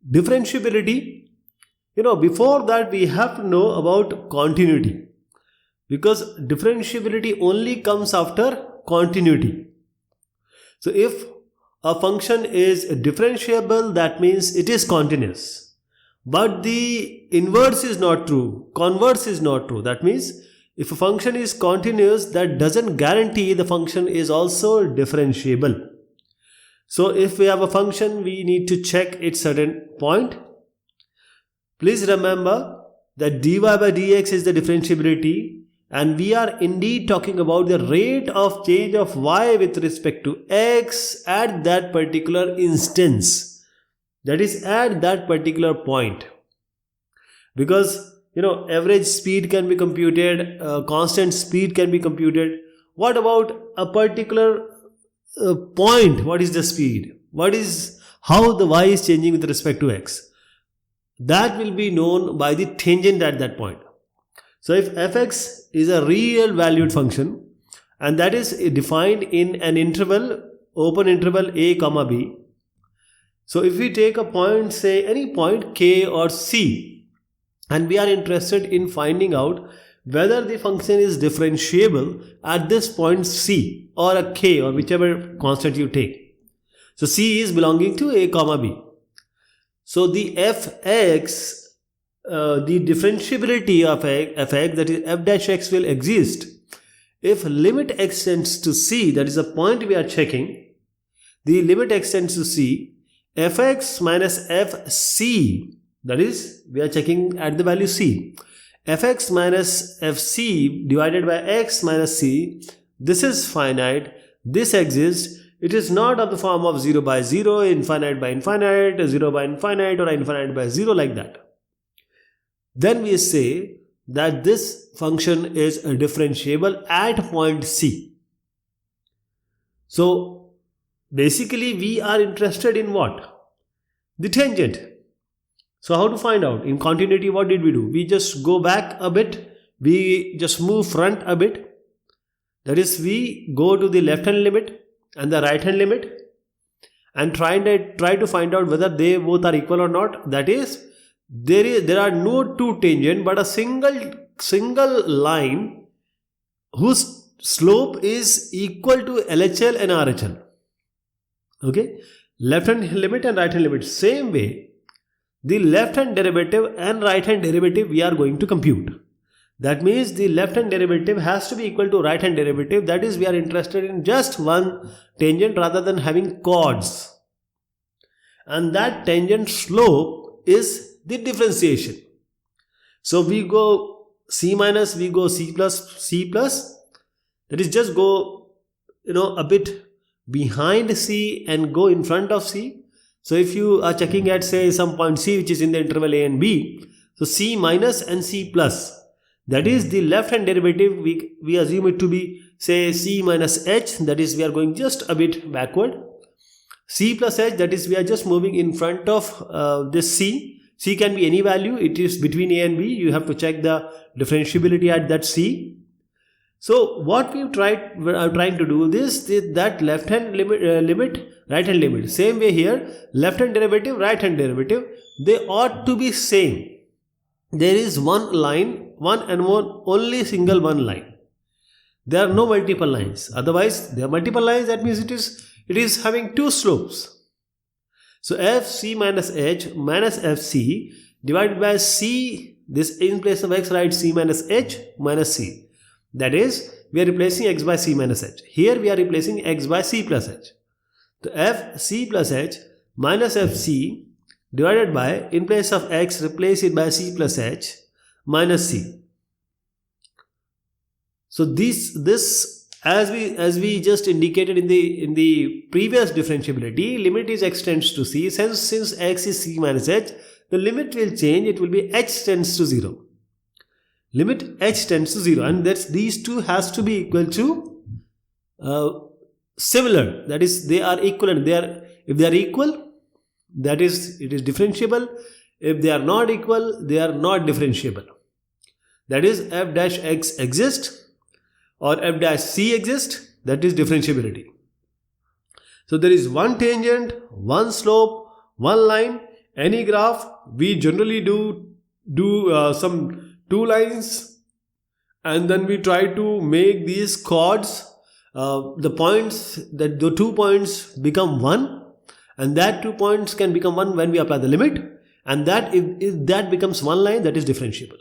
Differentiability, before that we have to know about continuity, because differentiability only comes after continuity. So if a function is differentiable, that means it is continuous. But the inverse is not true, converse is not true. That means if a function is continuous, that doesn't guarantee the function is also differentiable. So if we have a function, we need to check its certain point. Please remember that dy by dx is the differentiability, and we are indeed talking about the rate of change of y with respect to x at that particular instance. That is at that particular point. Because average speed can be computed, constant speed can be computed. What about a particular point? What is the speed? How the y is changing with respect to x? That will be known by the tangent at that point. So if fx is a real valued function, and that is defined in an interval, open interval a comma b. So if we take a point, say any point k or c, and we are interested in finding out whether the function is differentiable at this point c or a k or whichever constant you take. So c is belonging to a comma b. So the fx, the differentiability of fx, that is f dash x, will exist if limit x tends to c, that is the point we are checking. The limit x tends to c, fx minus fc, that is we are checking at the value c, fx minus fc divided by x minus c, this is finite, this exists. It is not of the form of 0 by 0, infinite by infinite, 0 by infinite, or infinite by 0 like that. Then we say that this function is differentiable at point c. So basically we are interested in what? The tangent. So how to find out? In continuity, what did we do? We just go back a bit, we just move front a bit. That is, we go to the left hand limit and the right hand limit and try to find out whether they both are equal or not. That is, there are no two tangent but a single line whose slope is equal to LHL and RHL. Okay, left hand limit and right hand limit. Same way, the left hand derivative and right hand derivative we are going to compute. That means the left hand derivative has to be equal to right hand derivative. That is, we are interested in just one tangent rather than having chords. And that tangent slope is the differentiation. So we go c minus, we go c plus. That is, just go a bit behind c and go in front of c. So if you are checking at, say, some point c which is in the interval a and b, so c minus and c plus, that is the left hand derivative, we assume it to be, say, c minus h, that is we are going just a bit backward. C plus h, that is we are just moving in front of this c. C can be any value, it is between a and b, you have to check the differentiability at that c. So what we are trying to do that left hand limit, right hand limit. Same way here, left hand derivative, right hand derivative, they ought to be same. There is one line, only single one line. There are no multiple lines. Otherwise, there are multiple lines. That means it is having two slopes. So fc minus h minus fc divided by c. This in place of x, write c minus h minus c. That is, we are replacing x by c minus h. Here we are replacing x by c plus h. So fc plus h minus fc divided by, in place of x, replace it by c plus h minus c. So this as we just indicated in the previous differentiability, limit is x tends to c. Since x is c minus h, the limit will change. It will be h tends to 0. Limit h tends to 0, and that's these two has to be equal to similar. That is, they are equivalent. If they are equal, that is, it is differentiable. If they are not equal, they are not differentiable. That is, f dash x exists or f dash c exists, that is differentiability. So there is one tangent, one slope, one line, any graph, we generally do some two lines, and then we try to make these chords, the points, that the 2 points become 1, and that 2 points can become 1 when we apply the limit, and that if that becomes one line, that is differentiable.